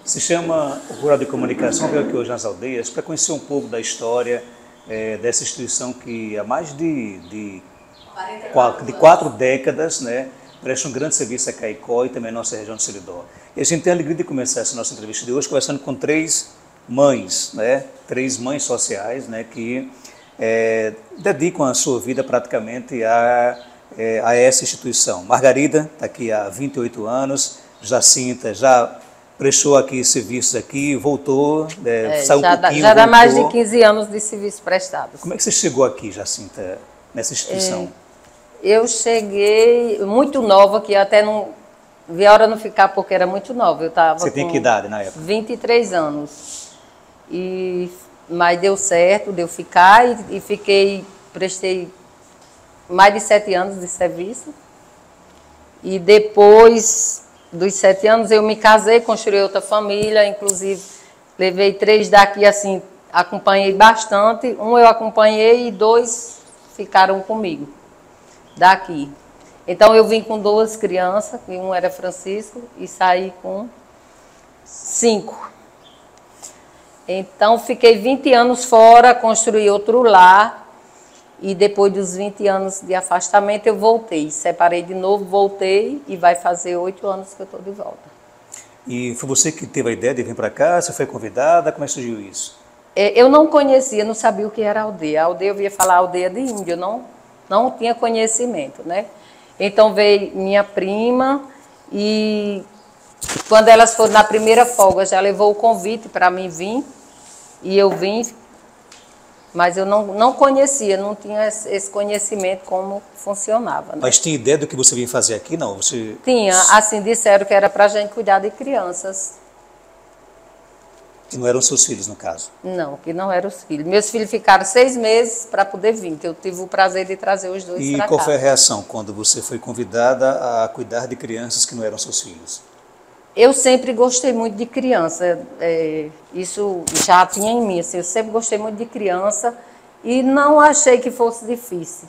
Se chama Rural de Comunicação, veio aqui hoje nas aldeias para conhecer um pouco da história dessa instituição que há mais de 4 décadas, né, presta um grande serviço a Caicó e também a nossa região de Seridó. E a gente tem a alegria de começar essa nossa entrevista de hoje conversando com 3 mães, né, 3 mães sociais, né, que dedicam a sua vida praticamente a essa instituição. Margarida está aqui há 28 anos, Jacinta já prestou aqui serviços aqui, voltou, saiu um pouquinho, já dá mais de 15 anos de serviços prestados. Como é que você chegou aqui, Jacinta, nessa instituição? Eu cheguei muito nova, que até não vi a hora não ficar porque era muito nova. Eu tava Você tem que idade na época? 23 anos. Mas deu certo, deu ficar e prestei mais de 7 anos de serviço. E depois dos 7 anos eu me casei, construí outra família, inclusive levei 3 daqui, assim, acompanhei bastante. Um eu acompanhei e 2 ficaram comigo, daqui. Então eu vim com 2 crianças, que um era Francisco, e saí com 5. Então fiquei 20 anos fora, construí outro lar. E depois dos 20 anos de afastamento eu voltei, separei de novo, voltei e vai fazer 8 anos que eu estou de volta. E foi você que teve a ideia de vir para cá? Você foi convidada? Como é que surgiu isso? Eu não conhecia, não sabia o que era aldeia. A aldeia, eu via falar aldeia de índio, eu não tinha conhecimento, né? Então veio minha prima e quando elas foram na primeira folga já levou o convite para mim vir e eu vim. Mas eu não conhecia, não tinha esse conhecimento como funcionava. Né? Mas tinha ideia do que você vinha fazer aqui, não? Você... Tinha, assim, disseram que era para a gente cuidar de crianças. Que não eram seus filhos, no caso? Não, que não eram os filhos. Meus filhos ficaram 6 meses para poder vir, que eu tive o prazer de trazer os 2 para cá. E qual foi a reação quando você foi convidada a cuidar de crianças que não eram seus filhos? Eu sempre gostei muito de criança, isso já tinha em mim, assim, eu sempre gostei muito de criança e não achei que fosse difícil.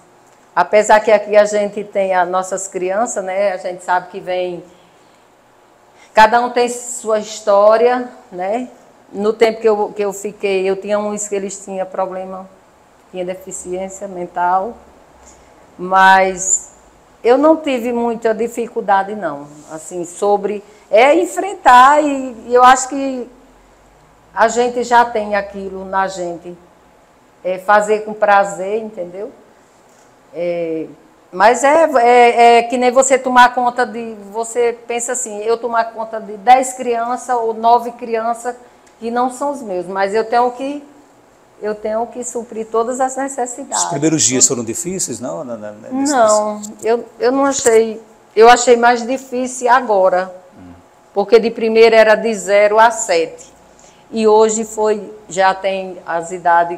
Apesar que aqui a gente tem as nossas crianças, né, a gente sabe que vem, cada um tem sua história, né. No tempo que eu fiquei, eu tinha uns que eles tinham problema, tinha deficiência mental, mas eu não tive muita dificuldade não, assim, sobre... enfrentar e eu acho que a gente já tem aquilo na gente, fazer com prazer, entendeu? Mas que nem você tomar conta você pensa assim, eu tomar conta de 10 crianças ou 9 crianças que não são os meus, mas eu tenho que suprir todas as necessidades. Os primeiros dias foram difíceis, não? Não, eu não achei, eu achei mais difícil agora. Porque de primeiro era de 0 a 7. E hoje já tem as idades,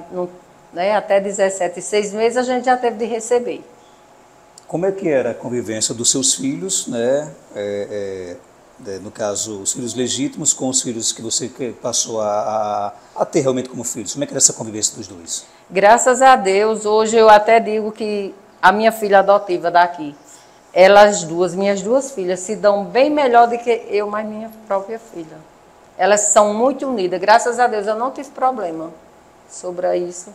né, até 17, 6 meses a gente já teve de receber. Como é que era a convivência dos seus filhos, né, no caso, os filhos legítimos com os filhos que você passou a ter realmente como filhos? Como é que era essa convivência dos 2? Graças a Deus, hoje eu até digo que a minha filha adotiva daqui, minhas 2 filhas, se dão bem melhor do que eu, mais minha própria filha. Elas são muito unidas, graças a Deus, eu não tive problema sobre isso.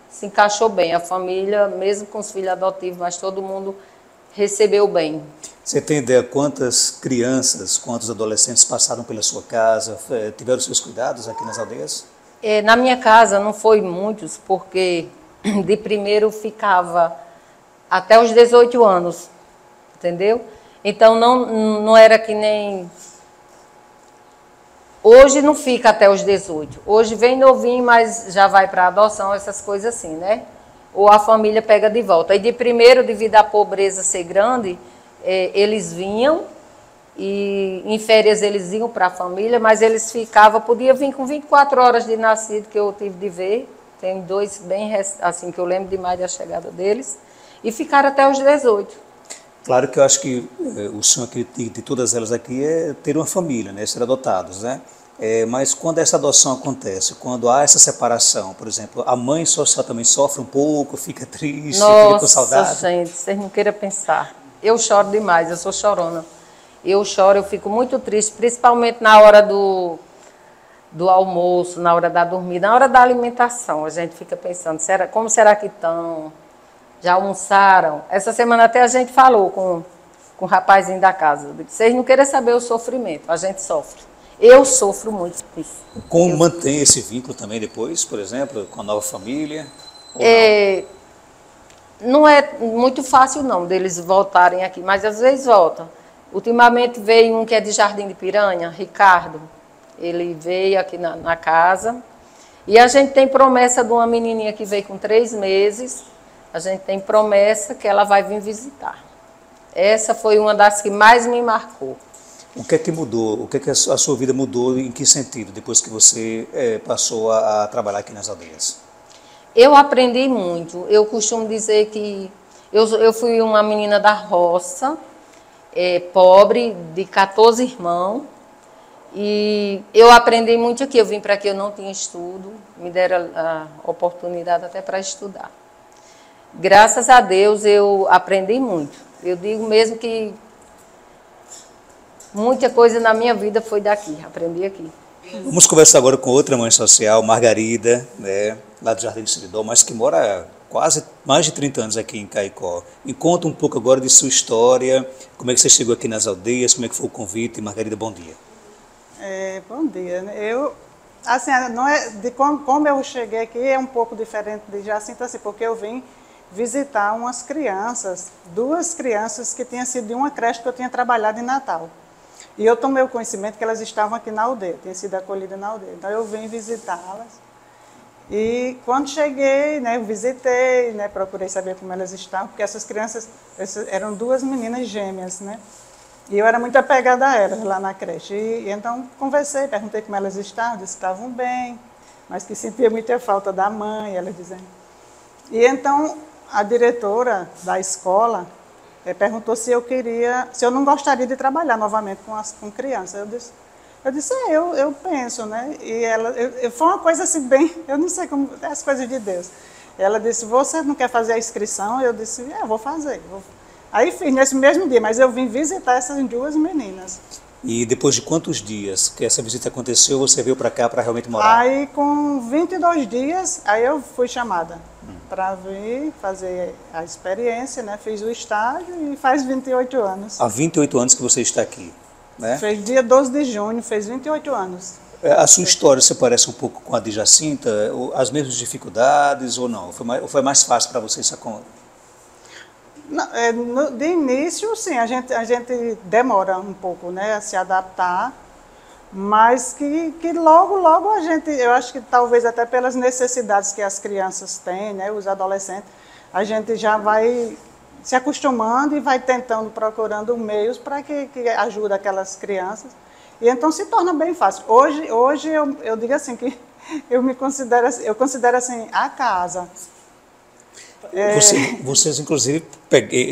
Se encaixou bem, a família, mesmo com os filhos adotivos, mas todo mundo recebeu bem. Você tem ideia quantas crianças, quantos adolescentes passaram pela sua casa, tiveram seus cuidados aqui nas aldeias? Na minha casa não foi muitos, porque de primeiro ficava até os 18 anos. Entendeu? Então, não era que nem... Hoje não fica até os 18. Hoje vem novinho, mas já vai para adoção, essas coisas assim, né? Ou a família pega de volta. E de primeiro, devido à pobreza ser grande, eles vinham e em férias eles iam para a família, mas eles ficavam, podia vir com 24 horas de nascido, que eu tive de ver. Tem 2 bem, assim, que eu lembro demais da chegada deles. E ficaram até os 18. Claro que eu acho que o sonho de todas elas aqui é ter uma família, né, ser adotados, né? Mas quando essa adoção acontece, quando há essa separação, por exemplo, a mãe social também sofre um pouco, fica triste, fica com saudade? Nossa, gente, vocês não queiram pensar. Eu choro demais, eu sou chorona. Eu choro, eu fico muito triste, principalmente na hora do almoço, na hora da dormida, na hora da alimentação. A gente fica pensando, como será que estão? Já almoçaram? Essa semana até a gente falou com o rapazinho da casa. Vocês não querem saber o sofrimento, a gente sofre. Eu sofro muito com isso. Como mantém esse vínculo também depois, por exemplo, com a nova família? Não é muito fácil não deles voltarem aqui, mas às vezes voltam. Ultimamente veio um que é de Jardim de Piranha, Ricardo. Ele veio aqui na casa. E a gente tem promessa de uma menininha que veio com 3 meses. A gente tem promessa que ela vai vir visitar. Essa foi uma das que mais me marcou. O que é que mudou? O que é que a sua vida mudou? Em que sentido, depois que você passou a trabalhar aqui nas aldeias? Eu aprendi muito. Eu costumo dizer que eu fui uma menina da roça, pobre, de 14 irmãos. E eu aprendi muito aqui. Eu vim para aqui, eu não tinha estudo. Me deram a oportunidade até para estudar. Graças a Deus eu aprendi muito. Eu digo mesmo que muita coisa na minha vida foi daqui, aprendi aqui. Vamos conversar agora com outra mãe social, Margarida, né, lá do Jardim do Seridó, mas que mora quase mais de 30 anos aqui em Caicó. Me conta um pouco agora de sua história, como é que você chegou aqui nas aldeias, como é que foi o convite. Margarida, bom dia. Bom dia. Eu, assim, não é, como eu cheguei aqui é um pouco diferente de Jacinta, assim, porque eu vim visitar umas crianças, 2 crianças que tinham sido de uma creche que eu tinha trabalhado em Natal. E eu tomei o conhecimento que elas estavam aqui na aldeia, tinham sido acolhidas na aldeia. Então eu vim visitá-las. E quando cheguei, né, eu visitei, né, procurei saber como elas estavam, porque essas crianças eram 2 meninas gêmeas, né? E eu era muito apegada a elas lá na creche. E então conversei, perguntei como elas estavam, disse que estavam bem, mas que sentia muita falta da mãe, elas dizendo. E então a diretora da escola perguntou se eu não gostaria de trabalhar novamente com crianças. Eu disse, eu penso, né? E ela, foi uma coisa assim bem, eu não sei como, é as coisas de Deus. Ela disse, você não quer fazer a inscrição? Eu disse, eu vou fazer. Aí fiz nesse mesmo dia, mas eu vim visitar essas 2 meninas. E depois de quantos dias que essa visita aconteceu, você veio para cá para realmente morar? Aí com 22 dias, aí eu fui chamada para vir fazer a experiência, né? Fiz o estágio e faz 28 anos. Há 28 anos que você está aqui, né? Fez dia 12 de junho, fez 28 anos. A sua história se parece um pouco com a de Jacinta? As mesmas dificuldades ou não? Foi mais fácil para você isso acontecer? De início, sim, a gente demora um pouco, né, a se adaptar, mas que logo a gente, eu acho que talvez até pelas necessidades que as crianças têm, né, os adolescentes, a gente já vai se acostumando e vai procurando meios para que ajude aquelas crianças. E então se torna bem fácil. Hoje eu digo assim que eu considero assim a casa. Vocês, inclusive,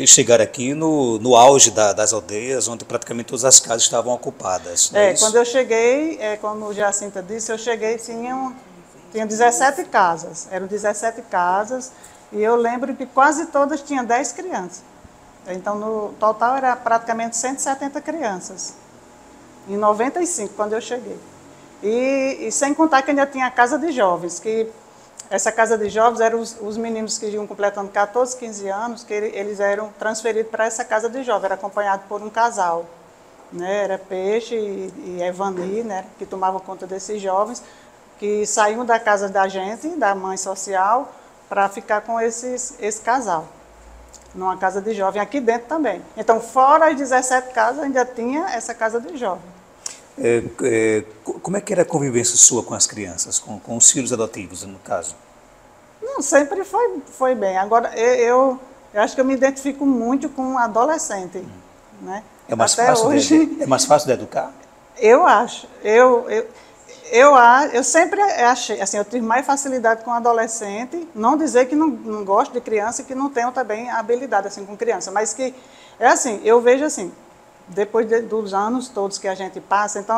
chegaram aqui no auge das aldeias, onde praticamente todas as casas estavam ocupadas. Quando eu cheguei, como o Jacinta disse, eu cheguei, tinha 17 casas. Eram 17 casas, e eu lembro que quase todas tinham 10 crianças. Então, no total, era praticamente 170 crianças. Em 95, quando eu cheguei. E sem contar que ainda tinha a casa de jovens, que essa casa de jovens eram os meninos que iam completando 14, 15 anos, que eles eram transferidos para essa casa de jovens, era acompanhado por um casal, né? Era Peixe e Evani, né? Que tomavam conta desses jovens, que saíam da casa da gente, da mãe social, para ficar com esse casal, numa casa de jovem, aqui dentro também. Então, fora as 17 casas, ainda tinha essa casa de jovem. Como é que era a convivência sua com as crianças, com os filhos adotivos, no caso? Não, sempre foi bem. Agora, eu acho que eu me identifico muito com adolescente. Né? É mais fácil de educar? Eu acho. Eu sempre achei, assim, eu tive mais facilidade com adolescente, não dizer que não gosto de criança e que não tenho também habilidade assim, com criança, mas que, eu vejo assim, depois dos anos todos que a gente passa, então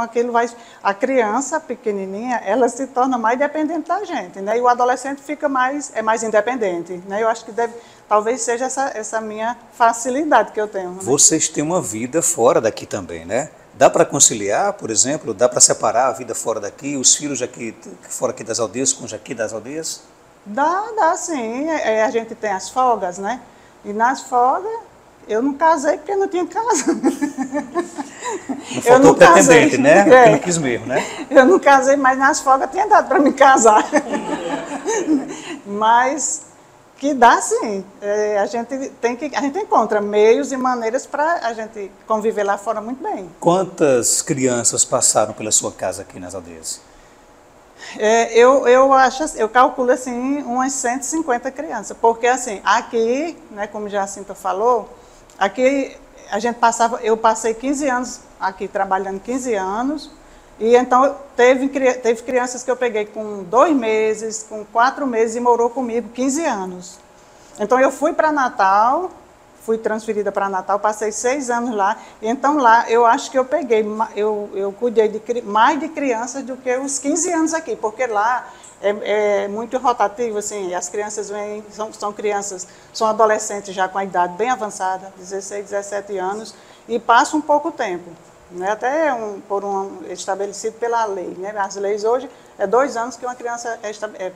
a criança pequenininha, ela se torna mais dependente da gente, né? E o adolescente fica mais independente, né? Eu acho que talvez seja essa minha facilidade que eu tenho. Né? Vocês têm uma vida fora daqui também, né? Dá para conciliar, por exemplo, dá para separar a vida fora daqui, os filhos aqui, fora aqui das aldeias com os aqui das aldeias? Dá sim. A gente tem as folgas, né? E nas folgas, eu não casei porque não tinha casa. Não faltou pretendente, né? Porque não quis mesmo, né? Eu não casei, mas nas folgas tinha dado para me casar. Mas que dá sim. A gente encontra meios e maneiras para a gente conviver lá fora muito bem. Quantas crianças passaram pela sua casa aqui nas aldeias? Eu calculo assim umas 150 crianças, porque assim, aqui, né, como Jacinta falou, aqui eu passei 15 anos aqui, trabalhando 15 anos, e então teve crianças que eu peguei com 2 meses, com 4 meses e morou comigo 15 anos. Então eu fui para Natal, fui transferida para Natal, passei 6 anos lá, e então lá eu acho que eu cuidei mais de crianças do que os 15 anos aqui, porque lá é muito rotativo, assim, as crianças vêm, são adolescentes já com a idade bem avançada, 16, 17 anos, e passam um pouco tempo, né, até estabelecido pela lei, né, as leis hoje é 2 anos que uma criança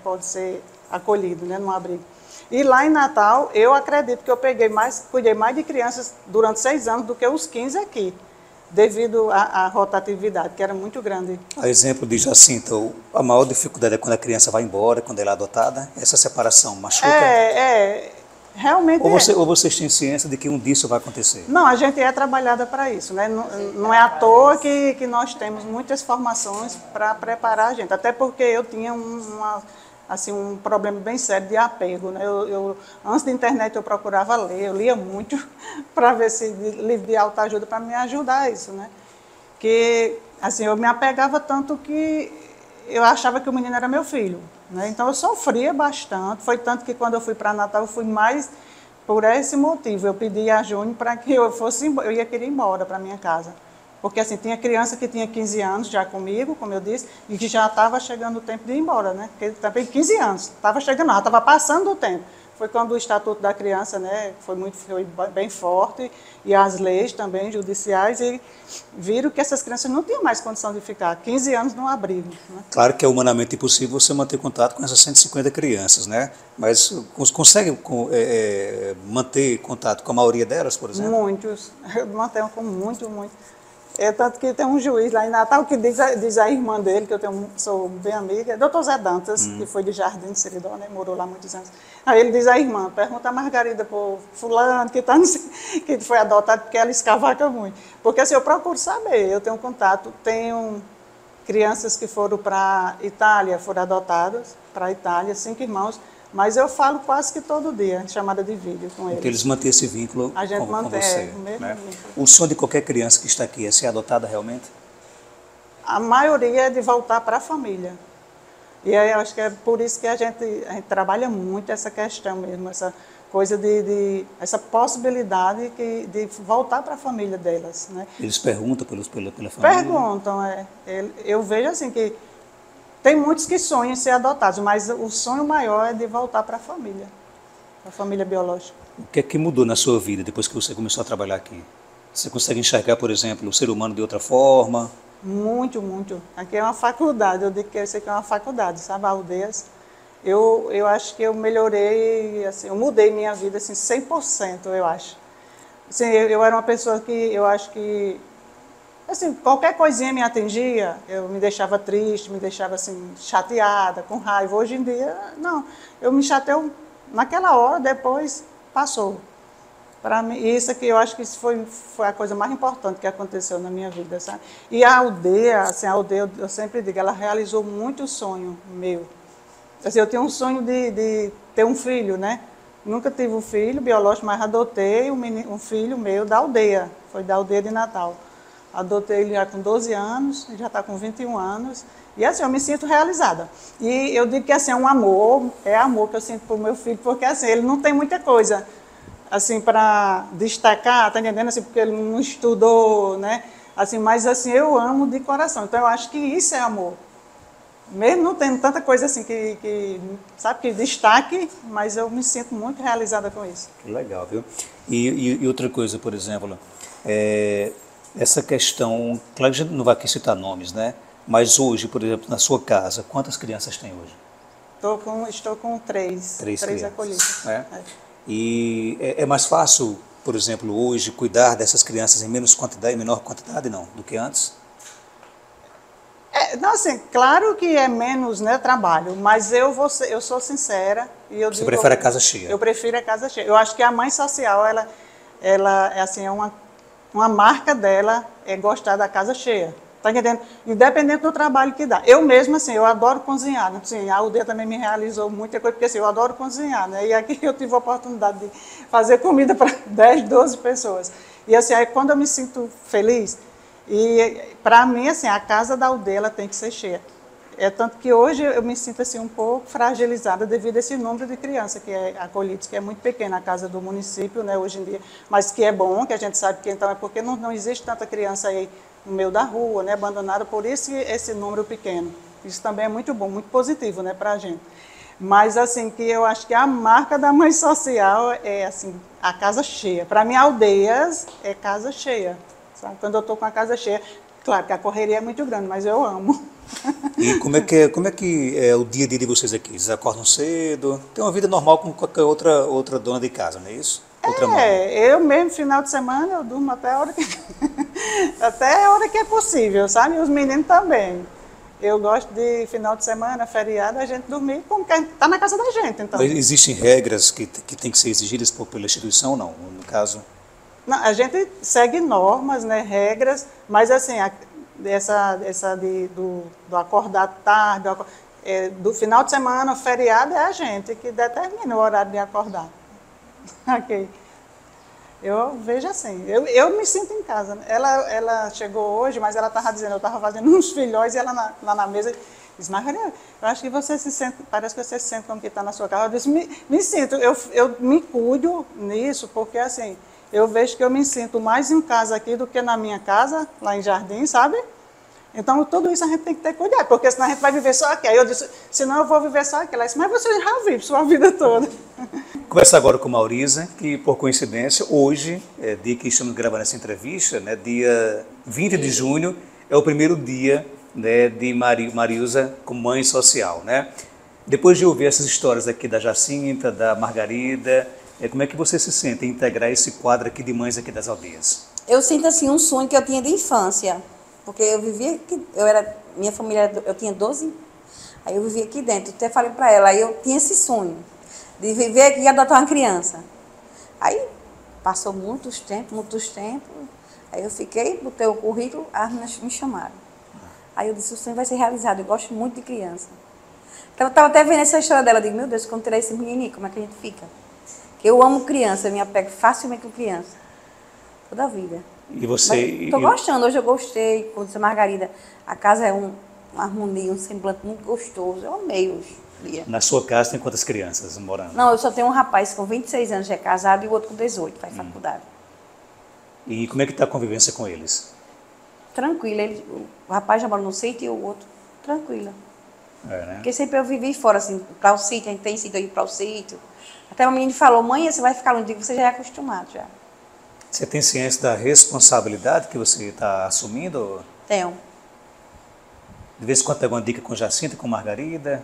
pode ser acolhida, né, num abrigo. E lá em Natal, eu acredito que eu cuidei mais de crianças durante 6 anos do que os 15 aqui, devido à rotatividade, que era muito grande. A exemplo de Jacinta, a maior dificuldade é quando a criança vai embora, quando ela é adotada, essa separação machuca? Realmente ou vocês têm ciência de que um dia isso vai acontecer? Não, a gente é trabalhada para isso, né? Não é à toa que nós temos muitas formações para preparar a gente, até porque eu tinha um problema bem sério de apego, né? Antes da internet eu procurava ler, eu lia muito para ver se livro de autoajuda para me ajudar a isso, né? Que assim, eu me apegava tanto que eu achava que o menino era meu filho, né? Então eu sofria bastante, foi tanto que quando eu fui para Natal eu fui mais por esse motivo. Eu pedi a Júnior para que eu ia querer ir embora para minha casa. Porque assim, tinha criança que tinha 15 anos já comigo, como eu disse, e que já estava chegando o tempo de ir embora, né? Porque também 15 anos, estava chegando, já estava passando o tempo. Foi quando o Estatuto da Criança, né, foi bem forte, e as leis também judiciais, e viram que essas crianças não tinham mais condição de ficar 15 anos num abrigo, né? Claro que é humanamente impossível você manter contato com essas 150 crianças, né? Mas consegue manter contato com a maioria delas, por exemplo? Muitos, eu mantenho com muito. Tanto que tem um juiz lá em Natal que diz a irmã dele, que sou bem amiga, doutor Zé Dantas, que foi de Jardim de Seridó, né, morou lá muitos anos. Aí ele diz à irmã, pergunta a Margarida por fulano, que foi adotado, porque ela escavaca muito. Porque assim, eu procuro saber, eu tenho contato, tenho crianças que foram para Itália, foram adotadas para a Itália, 5 irmãos, mas eu falo quase que todo dia, chamada de vídeo com eles. Porque eles mantêm esse vínculo a gente mantém, com você. O mesmo né? vínculo. O sonho de qualquer criança que está aqui é ser adotada realmente? A maioria é de voltar para a família. E aí eu acho que é por isso que a gente trabalha muito essa questão mesmo, essa coisa essa possibilidade de voltar para a família delas, né? Eles perguntam pela família? Perguntam, eu vejo assim que tem muitos que sonham em ser adotados, mas o sonho maior é de voltar para a família biológica. O que é que mudou na sua vida depois que você começou a trabalhar aqui? Você consegue enxergar, por exemplo, o ser humano de outra forma? Muito. Aqui é uma faculdade, eu digo que isso aqui é uma faculdade, sabe, Aldeias. Eu acho que eu melhorei, assim, eu mudei minha vida assim, 100%, eu acho. Assim, eu era uma pessoa que eu acho que assim, qualquer coisinha me atingia, eu me deixava triste, me deixava assim, chateada, com raiva. Hoje em dia, não. Eu me chateio naquela hora, depois passou. Para mim, isso aqui, eu acho que isso foi a coisa mais importante que aconteceu na minha vida, sabe? E a aldeia, assim, eu sempre digo, ela realizou muito sonho meu. Assim, eu tinha um sonho de ter um filho, né? Nunca tive um filho biológico, mas adotei um filho meu da aldeia, foi da aldeia de Natal. Adotei ele já com 12 anos, ele já está com 21 anos. E assim, eu me sinto realizada. E eu digo que assim, é amor que eu sinto por meu filho, porque assim, ele não tem muita coisa assim, para destacar, tá entendendo? Assim, porque ele não estudou, né? Assim, mas assim, eu amo de coração. Então, eu acho que isso é amor. Mesmo não tendo tanta coisa assim sabe, que destaque, mas eu me sinto muito realizada com isso. Que legal, viu? E outra coisa, por exemplo, Essa questão, claro que a gente não vai aqui citar nomes, né? Mas hoje, por exemplo, na sua casa, quantas crianças tem hoje? Estou com três Três acolhidas. né? E é mais fácil, por exemplo, hoje, cuidar dessas crianças em menor quantidade, não, do que antes? Não, assim, claro que é menos, né, trabalho, mas eu sou sincera e eu Você digo, prefere a casa cheia? Eu prefiro a casa cheia. Eu acho que a mãe social, ela assim, é uma marca dela é gostar da casa cheia. Tá entendendo? Independente do trabalho que dá. Eu mesma, assim, eu adoro cozinhar. Né? Assim, a aldeia também me realizou muita coisa, porque assim, eu adoro cozinhar. Né? E aqui eu tive a oportunidade de fazer comida para 10, 12 pessoas. E assim, aí quando eu me sinto feliz, e para mim, assim, a casa da aldeia ela tem que ser cheia. É tanto que hoje eu me sinto assim, um pouco fragilizada devido a esse número de crianças que é acolhidos, que é muito pequena a casa do município, né, hoje em dia, mas que é bom, que a gente sabe que então é porque não existe tanta criança aí no meio da rua, né, abandonada, por isso esse número pequeno. Isso também é muito bom, muito positivo, né, para a gente. Mas assim, que eu acho que a marca da mãe social é assim, a casa cheia. Para mim, aldeias é casa cheia. Sabe? Quando eu estou com a casa cheia, claro que a correria é muito grande, mas eu amo. E como é que é o dia a dia de vocês aqui? Vocês acordam cedo? Tem uma vida normal como qualquer outra dona de casa, não é isso? Eu mesmo, final de semana, eu durmo até a hora até a hora que é possível, sabe? E os meninos também. Eu gosto de final de semana, feriado, a gente dormir como que está na casa da gente, então. Existem regras que têm que ser exigidas pela instituição ou não? No caso... Não, a gente segue normas, né, regras, mas assim, do acordar tarde, do final de semana, feriado, é a gente que determina o horário de acordar. Ok. Eu vejo assim, eu me sinto em casa. Né? Ela chegou hoje, mas ela estava dizendo, eu estava fazendo uns filhóis e ela lá na mesa disse, Margarida, eu acho que você se sente, parece que você se sente como que está na sua casa. Eu disse, me sinto, eu me cuido nisso, porque assim, eu vejo que eu me sinto mais em casa aqui do que na minha casa, lá em Jardim, sabe? Então, tudo isso a gente tem que ter cuidado, porque senão a gente vai viver só aqui. Aí eu disse, senão eu vou viver só aqui. Ela disse, mas você já vive sua vida toda. Conversa agora com Maurisa, que por coincidência, hoje, dia que estamos gravando essa entrevista, né, dia 20 de junho, é o primeiro dia, né, de Marilza como mãe social. Né? Depois de ouvir essas histórias aqui da Jacinta, da Margarida, como é que você se sente em integrar esse quadro aqui de mães aqui das aldeias? Eu sinto assim um sonho que eu tinha de infância. Porque eu vivia aqui, minha família, eu tinha 12, aí eu vivia aqui dentro. Até falei para ela, aí eu tinha esse sonho de viver aqui e adotar uma criança. Aí passou muitos tempos, aí eu fiquei, botei o currículo, as meninas me chamaram. Aí eu disse, o sonho vai ser realizado, eu gosto muito de criança. Então eu estava até vendo essa história dela, eu digo, meu Deus, quando tirar esse menininho, como é que a gente fica? Porque eu amo criança, eu me apego facilmente com criança, toda a vida. E você... Estou gostando, hoje eu gostei, como disse a Margarida, a casa é uma harmonia, um semblante muito gostoso, eu amei hoje. Na sua casa tem quantas crianças morando? Não, eu só tenho um rapaz com 26 anos, já é casado, e o outro com 18, faz faculdade. E como é que está a convivência com eles? Tranquila, o rapaz já mora no sítio e o outro, tranquila. Né? Porque sempre eu vivi fora, assim, para o sítio, a gente tem sítio, eu ir para o sítio. Até o menino falou, mãe, você vai ficar onde? Você já é acostumado, já. Você tem ciência da responsabilidade que você está assumindo? Tenho. De vez em quando pega uma dica com Jacinta, com Margarida?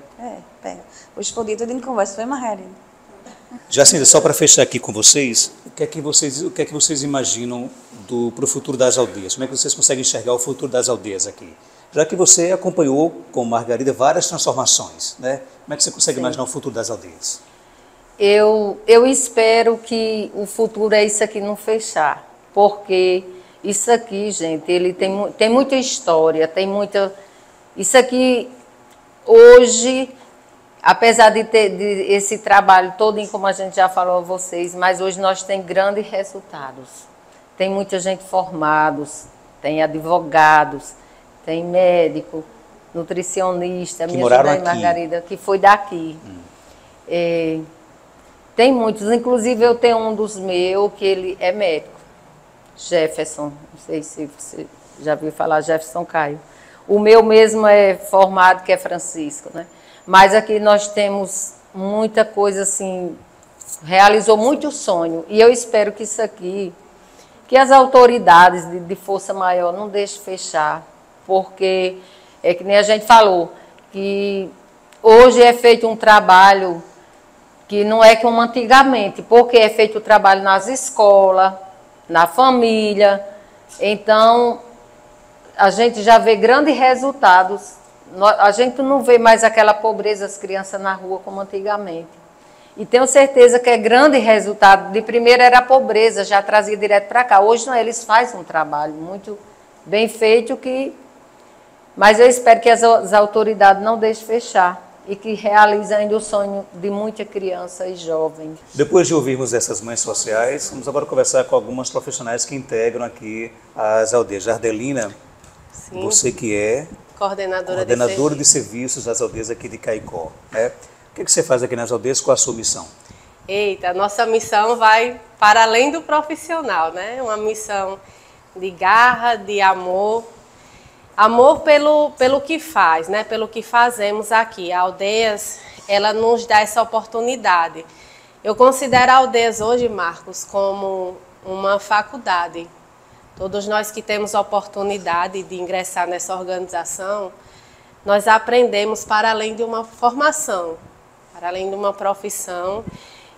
Pega. Hoje por dia tudo em conversa, foi Margarida. Jacinta, só para fechar aqui com vocês, o que é que vocês imaginam para o futuro das aldeias? Como é que vocês conseguem enxergar o futuro das aldeias aqui? Já que você acompanhou com Margarida várias transformações, né? Como é que você consegue imaginar o futuro das aldeias? Eu espero que o futuro é isso aqui não fechar, porque isso aqui, gente, ele tem muita história, tem muita... Isso aqui, hoje, apesar de ter esse trabalho todo, como a gente já falou a vocês, mas hoje nós temos grandes resultados. Tem muita gente formados, tem advogados, tem médico, nutricionista, minha mãe Margarida, que foi daqui. Tem muitos, inclusive eu tenho um dos meus, que ele é médico, Jefferson, não sei se você já viu falar, Jefferson Caio. O meu mesmo é formado, que é Francisco, né? Mas aqui nós temos muita coisa assim, realizou muito sonho, e eu espero que isso aqui, que as autoridades de força maior não deixem fechar, porque é que nem a gente falou, que hoje é feito um trabalho que não é como antigamente, porque é feito o trabalho nas escolas, na família. Então, a gente já vê grandes resultados. A gente não vê mais aquela pobreza das crianças na rua como antigamente. E tenho certeza que é grande resultado. De primeiro era a pobreza, já trazia direto para cá. Hoje não, eles fazem um trabalho muito bem feito, mas eu espero que as autoridades não deixem fechar e que realizem ainda o sonho de muita criança e jovem. Depois de ouvirmos essas mães sociais, vamos agora conversar com algumas profissionais que integram aqui as aldeias. Jardelina, sim, você que é coordenadora de serviços das aldeias aqui de Caicó, né? O que você faz aqui nas aldeias? Qual a sua missão? Eita, a nossa missão vai para além do profissional, né? Uma missão de garra, de amor. Amor pelo que faz, né? Pelo que fazemos aqui. A Aldeias, ela nos dá essa oportunidade. Eu considero a Aldeias hoje, Marcos, como uma faculdade. Todos nós que temos a oportunidade de ingressar nessa organização, nós aprendemos para além de uma formação, para além de uma profissão.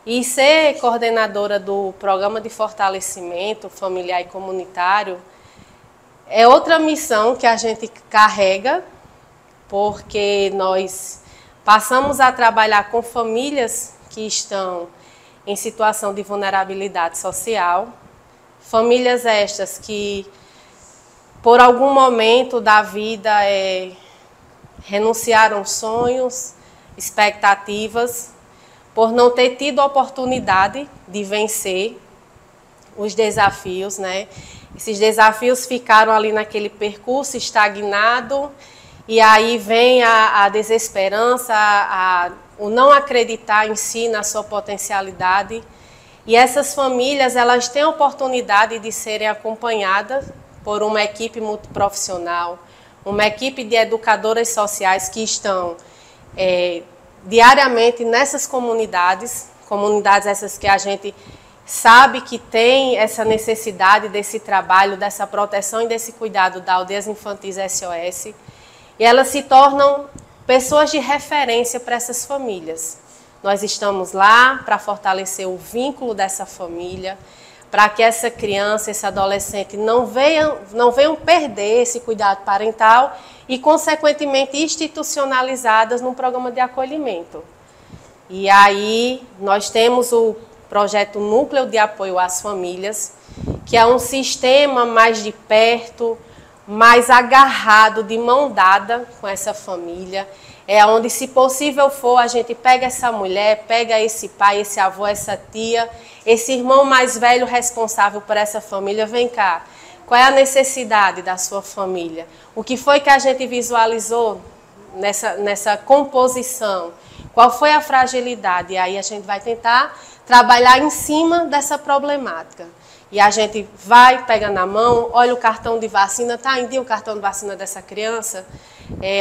E ser coordenadora do Programa de Fortalecimento Familiar e Comunitário é outra missão que a gente carrega, porque nós passamos a trabalhar com famílias que estão em situação de vulnerabilidade social, famílias estas que, por algum momento da vida, renunciaram sonhos, expectativas, por não ter tido a oportunidade de vencer os desafios, né? Esses desafios ficaram ali naquele percurso estagnado e aí vem a desesperança, o não acreditar em si, na sua potencialidade. E essas famílias, elas têm a oportunidade de serem acompanhadas por uma equipe multiprofissional, uma equipe de educadoras sociais que estão diariamente nessas comunidades essas que a gente sabe que tem essa necessidade desse trabalho, dessa proteção e desse cuidado da Aldeias Infantis SOS. E elas se tornam pessoas de referência para essas famílias. Nós estamos lá para fortalecer o vínculo dessa família, para que essa criança, esse adolescente não venham perder esse cuidado parental e, consequentemente, institucionalizadas num programa de acolhimento. E aí nós temos o projeto Núcleo de Apoio às Famílias, que é um sistema mais de perto, mais agarrado, de mão dada com essa família. É onde, se possível for, a gente pega essa mulher, pega esse pai, esse avô, essa tia, esse irmão mais velho responsável por essa família. Vem cá, qual é a necessidade da sua família? O que foi que a gente visualizou nessa composição? Qual foi a fragilidade? E aí a gente vai tentar trabalhar em cima dessa problemática. E a gente vai, pega na mão, olha o cartão de vacina, está em dia o cartão de vacina dessa criança?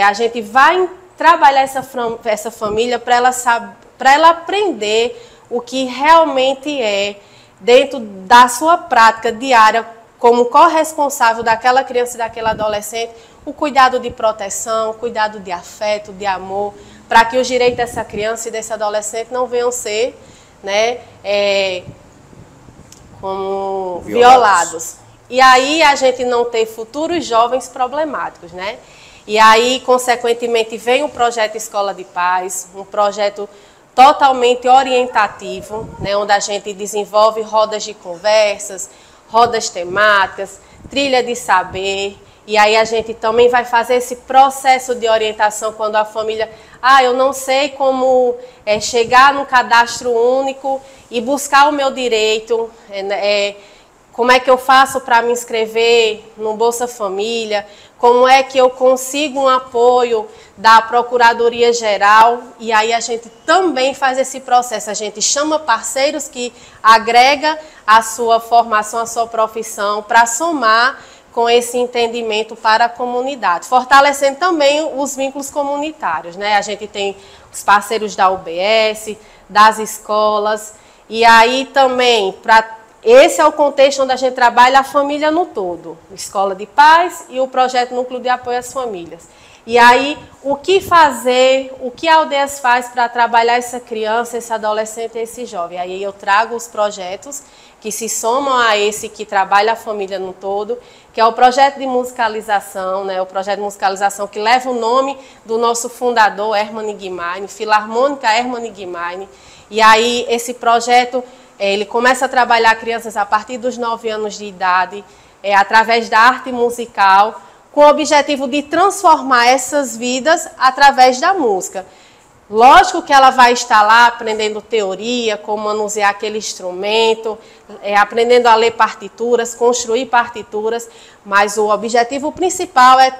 A gente vai trabalhar essa família para ela aprender o que realmente é, dentro da sua prática diária, como corresponsável daquela criança e daquele adolescente, o cuidado de proteção, o cuidado de afeto, de amor, para que os direitos dessa criança e desse adolescente não venham ser, né, como violados. E aí a gente não ter futuros jovens problemáticos, né? E aí, consequentemente, vem o projeto Escola de Paz, um projeto totalmente orientativo, né, onde a gente desenvolve rodas de conversas, rodas temáticas, trilha de saber. E aí a gente também vai fazer esse processo de orientação quando a família... eu não sei como chegar no cadastro único e buscar o meu direito, como é que eu faço para me inscrever no Bolsa Família, como é que eu consigo um apoio da Procuradoria Geral. E aí a gente também faz esse processo, a gente chama parceiros que agrega a sua formação, a sua profissão, para somar com esse entendimento para a comunidade, fortalecendo também os vínculos comunitários, né? A gente tem os parceiros da UBS, das escolas, e aí também, para esse é o contexto onde a gente trabalha a família no todo, Escola de Paz e o projeto Núcleo de Apoio às Famílias. E aí, o que fazer, o que a Aldeias faz para trabalhar essa criança, esse adolescente e esse jovem? Aí eu trago os projetos que se somam a esse que trabalha a família no todo, que é o projeto de musicalização, né? O projeto de musicalização que leva o nome do nosso fundador, Hermann Gmein, Filarmônica Hermann Gmein. E aí, esse projeto, ele começa a trabalhar crianças a partir dos 9 anos de idade, através da arte musical, com o objetivo de transformar essas vidas através da música. Lógico que ela vai estar lá aprendendo teoria, como manusear aquele instrumento, aprendendo a ler partituras, construir partituras, mas o objetivo principal é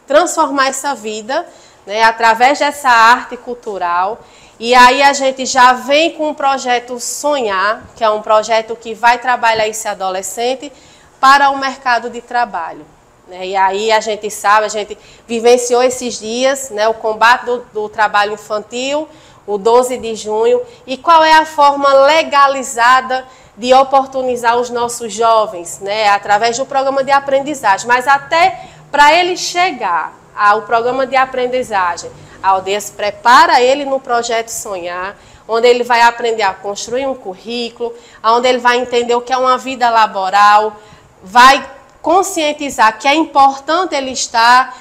transformar essa vida, né, através dessa arte cultural. E aí a gente já vem com o projeto Sonhar, que é um projeto que vai trabalhar esse adolescente para o mercado de trabalho. E aí a gente sabe, a gente vivenciou esses dias, né, o combate do trabalho infantil, o 12 de junho, e qual é a forma legalizada de oportunizar os nossos jovens, né, através do programa de aprendizagem. Mas até para ele chegar ao programa de aprendizagem, a Aldeias prepara ele no projeto Sonhar, onde ele vai aprender a construir um currículo, onde ele vai entender o que é uma vida laboral, vai conscientizar que é importante ele estar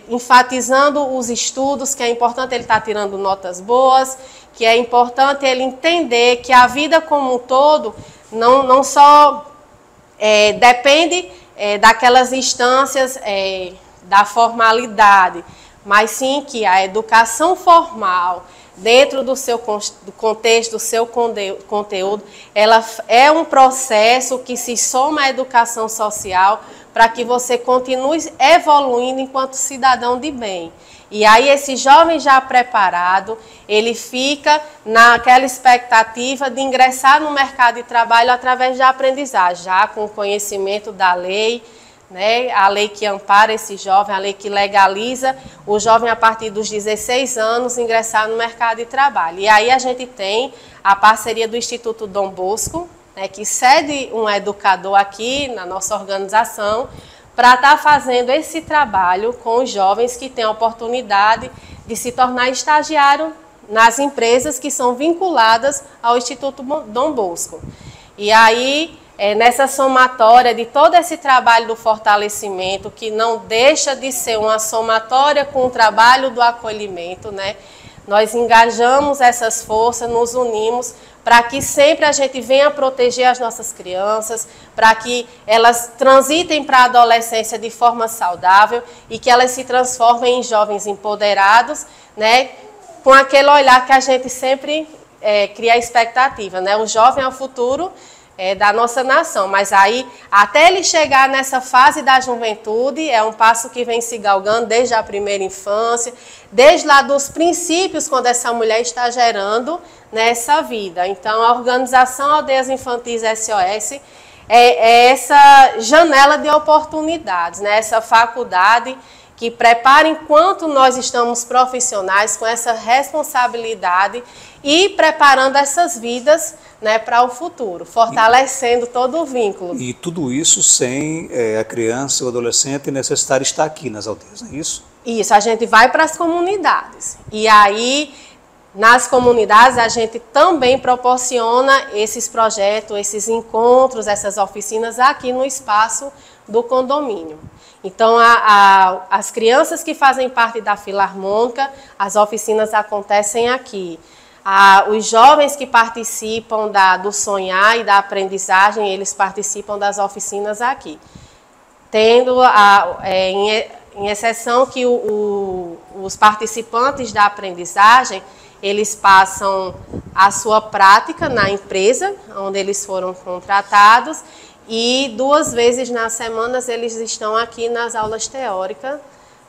enfatizando os estudos, que é importante ele estar tirando notas boas, que é importante ele entender que a vida como um todo não só depende daquelas instâncias da formalidade, mas sim que a educação formal, dentro do seu contexto, do seu conteúdo, ela é um processo que se soma à educação social para que você continue evoluindo enquanto cidadão de bem. E aí esse jovem já preparado, ele fica naquela expectativa de ingressar no mercado de trabalho através da aprendizagem, já com o conhecimento da lei, né, a lei que ampara esse jovem, a lei que legaliza o jovem a partir dos 16 anos ingressar no mercado de trabalho. E aí a gente tem a parceria do Instituto Dom Bosco, né, que cede um educador aqui na nossa organização para estar fazendo esse trabalho com os jovens que têm a oportunidade de se tornar estagiário nas empresas que são vinculadas ao Instituto Dom Bosco. E aí, nessa somatória de todo esse trabalho do fortalecimento, que não deixa de ser uma somatória com o trabalho do acolhimento, né? Nós engajamos essas forças, nos unimos para que sempre a gente venha proteger as nossas crianças, para que elas transitem para a adolescência de forma saudável e que elas se transformem em jovens empoderados, né? Com aquele olhar que a gente sempre cria a expectativa, né? O jovem é o futuro da nossa nação, mas aí, até ele chegar nessa fase da juventude, é um passo que vem se galgando desde a primeira infância, desde lá dos princípios, quando essa mulher está gerando nessa vida. Então, a organização Aldeias Infantis SOS é essa janela de oportunidades, né? Essa faculdade que prepara enquanto nós estamos profissionais com essa responsabilidade e preparando essas vidas, né, para o futuro, fortalecendo todo o vínculo. E tudo isso sem a criança ou adolescente necessitar estar aqui nas aldeias, não é isso? Isso, a gente vai para as comunidades. E aí, nas comunidades, a gente também proporciona esses projetos, esses encontros, essas oficinas aqui no espaço do condomínio. Então, as crianças que fazem parte da Filarmônica, as oficinas acontecem aqui. Os jovens que participam do Sonhar e da aprendizagem, eles participam das oficinas aqui. Tendo, em exceção que os participantes da aprendizagem, eles passam a sua prática na empresa, onde eles foram contratados, e 2 vezes na semana eles estão aqui nas aulas teóricas,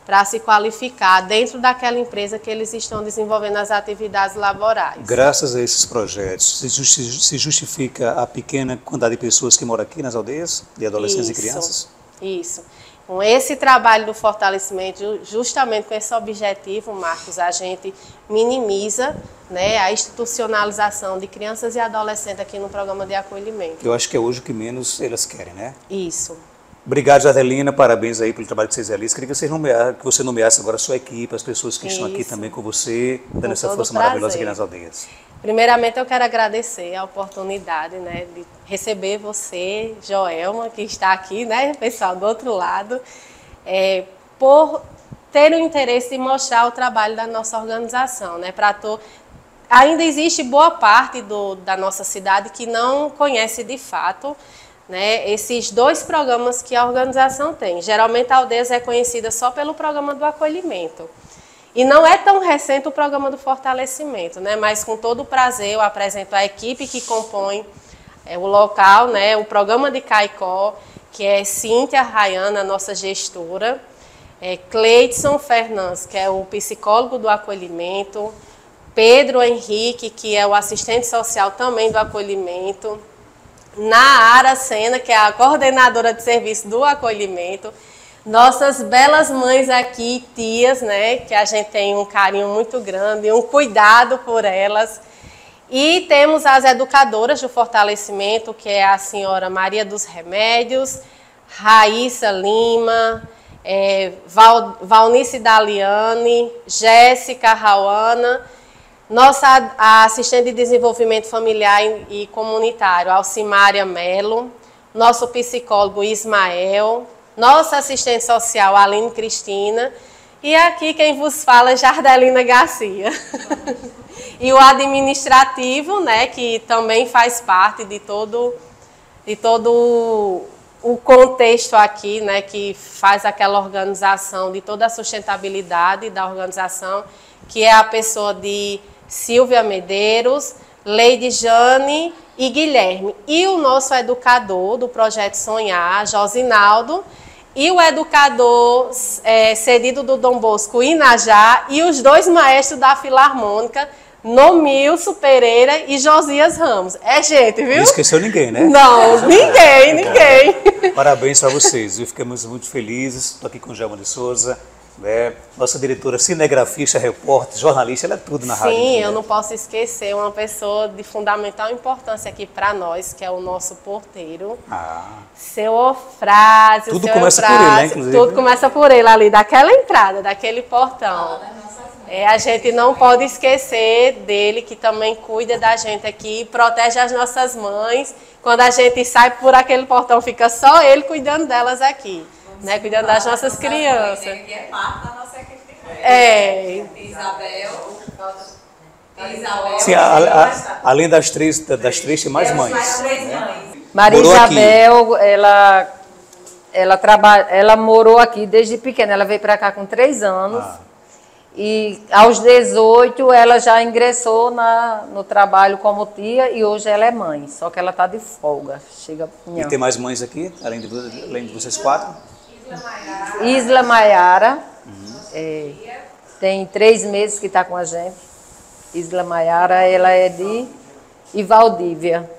para se qualificar dentro daquela empresa que eles estão desenvolvendo as atividades laborais. Graças a esses projetos, se justifica a pequena quantidade de pessoas que moram aqui nas aldeias, de adolescentes e crianças? Isso. Com esse trabalho do fortalecimento, justamente com esse objetivo, Marcos, a gente minimiza, né, a institucionalização de crianças e adolescentes aqui no programa de acolhimento. Eu acho que é hoje o que menos elas querem, né? Isso. Obrigado, Jardelina, parabéns aí pelo trabalho que vocês realizam. Queria que você nomeasse agora a sua equipe, as pessoas que estão aqui também com você, dando essa força maravilhosa aqui nas aldeias. Primeiramente, eu quero agradecer a oportunidade, né, de receber você, Joelma, que está aqui, né, pessoal do outro lado, por ter o interesse de mostrar o trabalho da nossa organização, né, ainda existe boa parte da nossa cidade que não conhece de fato, né, esses 2 programas que a organização tem. Geralmente a Aldeias é conhecida só pelo programa do acolhimento. E não é tão recente o programa do fortalecimento, né, mas com todo o prazer eu apresento a equipe que compõe o local, né, o programa de Caicó, que é Cíntia Rayana, nossa gestora, Cleidson Fernandes, que é o psicólogo do acolhimento, Pedro Henrique, que é o assistente social também do acolhimento, Naara Sena, que é a coordenadora de serviço do acolhimento, nossas belas mães aqui, tias, né, que a gente tem um carinho muito grande, um cuidado por elas. E temos as educadoras do fortalecimento, que é a senhora Maria dos Remédios, Raíssa Lima, Valnice Daliane, Jéssica Rauana, nossa assistente de desenvolvimento familiar e comunitário, Alcimária Melo, nosso psicólogo Ismael, nossa assistente social, Aline Cristina, e aqui quem vos fala é Jardelina Garcia. E o administrativo, né, que também faz parte de todo o contexto aqui, né, que faz aquela organização, de toda a sustentabilidade da organização, que é a pessoa de Silvia Medeiros, Leide Jane e Guilherme. E o nosso educador do Projeto Sonhar, Josinaldo, e o educador cedido do Dom Bosco, Inajá, e os 2 maestros da Filarmônica, Nomilson Pereira e Josias Ramos. É gente, viu? Não esqueceu ninguém, né? Não, ninguém. Parabéns para vocês, viu? Ficamos muito felizes. Estou aqui com Joelma de Souza, né? Nossa diretora, cinegrafista, repórter, jornalista, ela é tudo na rádio. Sim, eu não posso esquecer uma pessoa de fundamental importância aqui para nós, que é o nosso porteiro. Seu Ofrásio. Tudo começa por ele, né, inclusive? Tudo começa por ele ali, daquela entrada, daquele portão. A gente não pode esquecer dele, que também cuida da gente aqui, protege as nossas mães. Quando a gente sai por aquele portão, fica só ele cuidando delas aqui, né? Cuidando das nossas crianças. Que é parte da nossa equipe. Isabel. Sim, além das três tem mais mães. Maria Isabel, ela morou aqui desde pequena. Ela veio para cá com 3 anos. E aos 18 ela já ingressou no trabalho como tia e hoje ela é mãe, só que ela está de folga. E tem mais mães aqui, além de vocês 4? Isla Maiara, tem 3 meses que está com a gente. Isla Maiara, ela é de Valdívia.